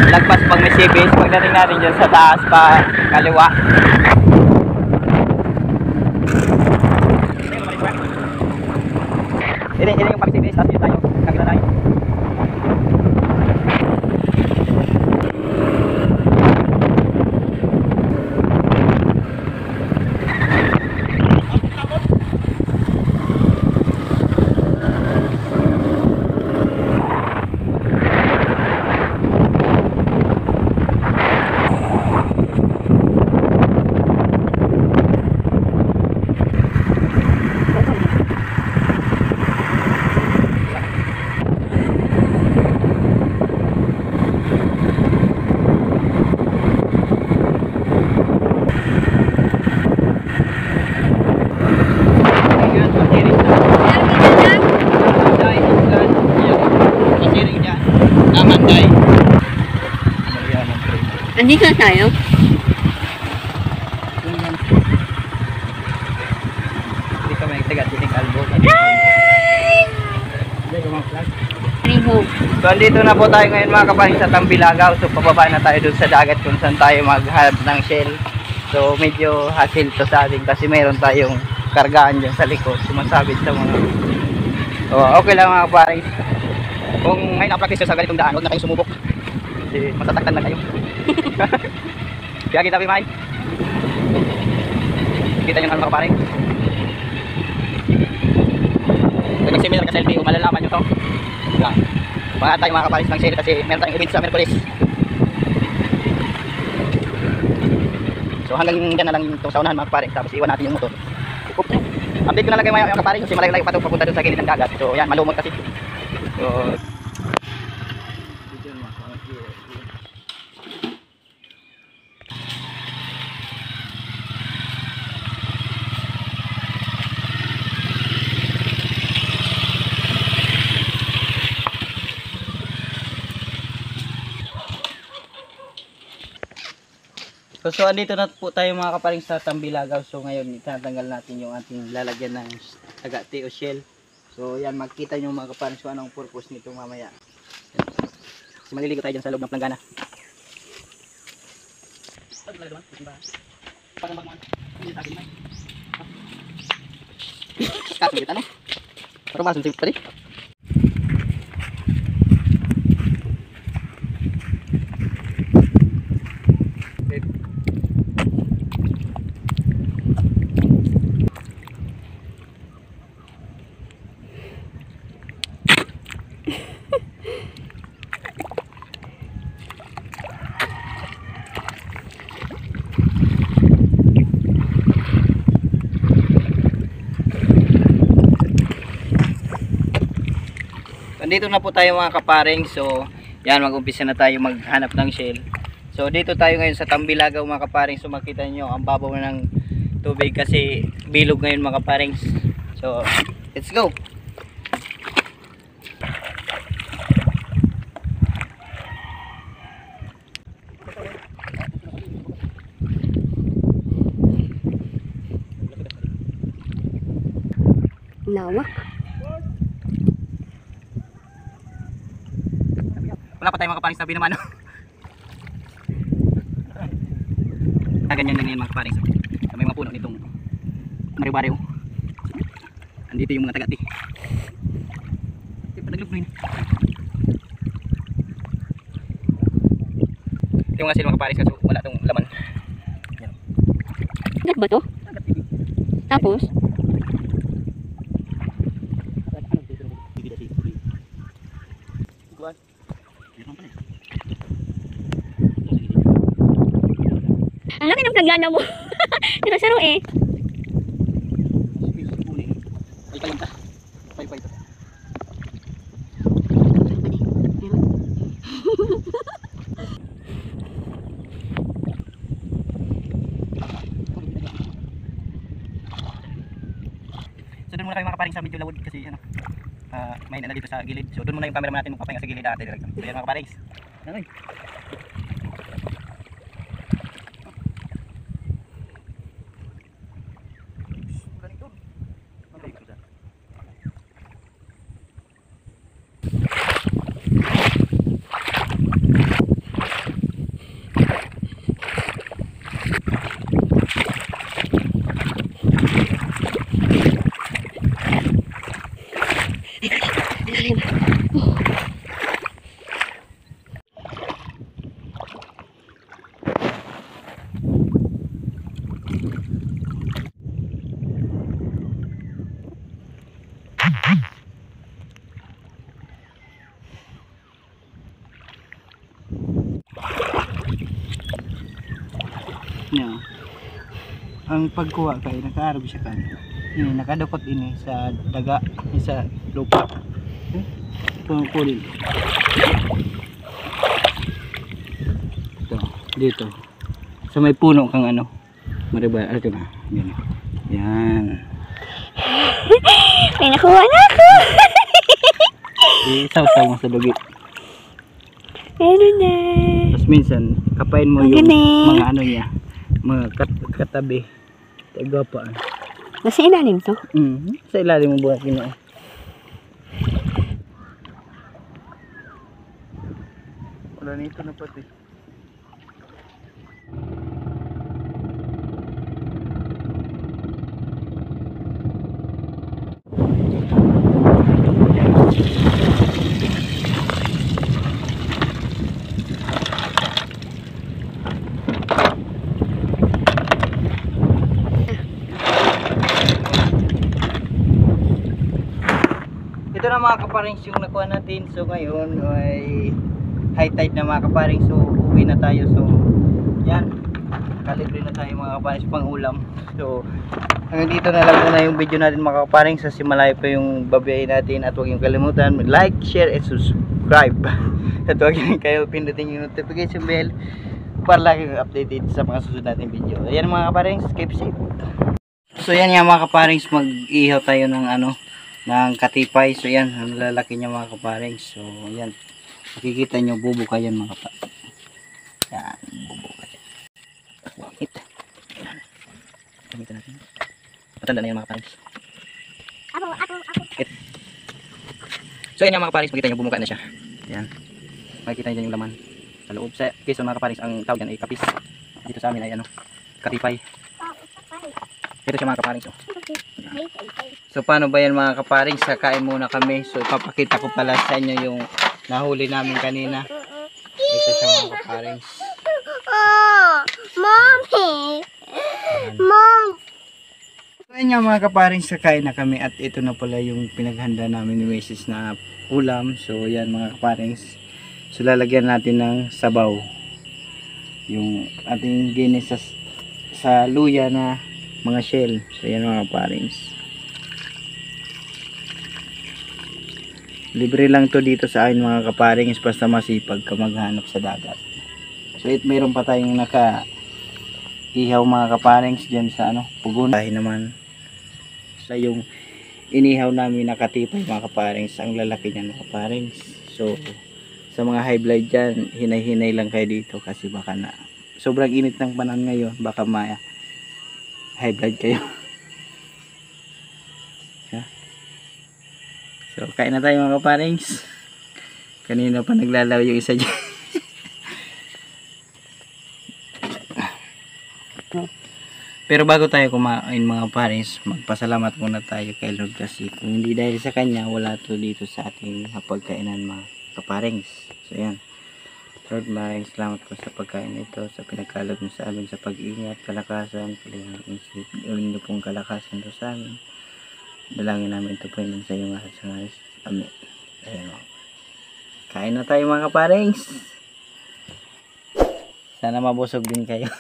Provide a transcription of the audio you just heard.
Lagpas pag may sibis, pagdating natin dyan sa taas pa kaliwa. Ini yung pag sibis, tapos yun tayo, kagila tayo. Andito na tayo. Hindi ka may taga tinig albo. So andito na po tayo ngayon mga kapaling sa Tambilagaw. So pababa na tayo dun sa dagat kung saan tayo maghanap ng shell. So medyo hassle to sa atin kasi mayroon tayong kargaan dyan sa likod. Sumasabit sa mga okay lang mga kapaling. Kung ngayon na-practice sa ganitong daan, huwag na kayo sumubok kasi masataktan na kayo. Kaya kita pimain. Kita nyo naman mga kapaling. Pag similar ka selfie, malalaman nyo to. Lang. Baka tayo mga kapaling ng sale kasi meron tayong event sa Merkulis. So hanggang dyan na lang itong saunahan mga kapaling. Tapos iwan natin yung motor. Update ko na lang kayo mga kapaling kasi malayo-layo pa ito papunta dun sa gilid ng dagat. So yan, malumot kasi. So So andito na po tayo mga kapaling sa Tambilagaw. So ngayon itatanggal natin yung ating lalagyan ng agate o shell. So yan, makita nyo mga kapaling so anong purpose nito mamaya. So maliligo tayo dyan sa loob ng planggana. Kasungit ano? Parang masungit pa rin. Dito na po tayo mga kaparing. So yan, mag-umpisa na tayo maghanap ng shell. So dito tayo ngayon sa Tambilagaw mga kaparing. So makita nyo ang babaw ng tubig kasi bilog ngayon mga kaparing. So let's go. Lawak. Wala pa tayo mga kaparing sabi naman. Ganyan lang yan mga kaparing. So, may mga puno nitong maribaryo. Andito yung mga tagati. Panaglog na yun. Ito yung mga sila mga kaparing kasi wala itong laman. Yan. Agat ba to? Tapos? Ang laki ng planggana mo. Saro-saro eh. Pay-pay ta. Pay-pay ta. So doon muna kayo makaparing sa medyo lawod kasi ano, may na dito sa gilid. So doon muna yung camera natin magpapahinga sa gilid natin. So yan mga kaparing. Okay. Nya. Ang pagkuha kay nakaarog siya kan. Ini nakadukot ini sa daga, sa lupa. Pulil. Ito, dito. Sa may puno kang ano. Mariba, ito na. Yan. Yan. May nakuha na ako. Isaw-saw mo sa dugi. Meron na. Tapos minsan, kapain mo Ang yung galing. mga ano niya. Mga katabi. Taga pa. Nasa ilalim to. Sa ilalim mo buhat yun. Wala nito na pati. Ito na mga kaparings yung nakuha natin. So ngayon ay high tide na mga kaparings. So uwi na tayo. So yan, kalibre na tayo mga kaparings pang ulam. So hanggang dito na lang muna yung video natin mga kaparings. Kasi malayo pa yung babiyahin natin. At huwag yung kalimutan like, share, and subscribe. At huwag yung kayo pindutin yung notification bell para lagi updated sa mga susunod natin video. Ayan mga kaparings, keep safe. So yan nga mga kaparings, mag-ihaw tayo ng ano, ng katipay. So yan, ang lalaki niya mga kaparings. So yan, makikita nyo bubuka yan mga kaparings. Yan, bubuka yan. Wangit. Yan, gamitin natin. Matanda na yan mga kaparings. So yan mga kaparings, makikita nyo bumuka na siya. Yan, makikita nyo yung laman sa loob. Sa Quezon mga kaparings, ang tawag yan ay kapis. Dito sa amin ay ano, katipay. Ito siya mga kaparings. So paano ba yan mga kaparings? Kakain muna kami. So ipapakita ko pala sa inyo yung nahuli namin kanina. Ito siya mga kaparings. Oh, Mommy! Mom! So yun nga mga kaparings, kakain na kami. At ito na pala yung pinaghanda namin ni Mrs. na ulam. So yan mga kaparings. So lalagyan natin ng sabaw. Yung ating ginis sa luya na mga shell. So yan mga kaparings. Libre lang to dito sa akin mga kaparings, basta masipag ka maghanap sa dagat. So meron pa tayong naka ihaw mga kaparings dyan sa ano, pugon. Dahil naman sa yung inihaw namin nakatipay mga kaparings, ang lalaki niyan mga kaparings. So sa mga high blood dyan, hinay-hinay lang kayo dito kasi baka na sobrang init ng panahon ngayon, baka maya high blood kayo. So kain na tayo mga kaparings. Kanina pa naglalaw yung isa dyan. Pero bago tayo kumain mga kaparings, magpasalamat muna tayo kay Lord kasi kung hindi dahil sa kanya, wala to dito sa ating pagkainan mga kaparings. So yan, Lord, maraming salamat po sa pagkain ito, sa pinagkaloob mo sa amin, sa pag-ingat, kalakasan, kailangan isip, gawin niyo pong kalakasan to sa amin. Dalangin namin ito po yun sa iyong ahal sa ngayon. Amen. Ayan o. Kain na tayo mga kaparings. Sana mabusog din kayo.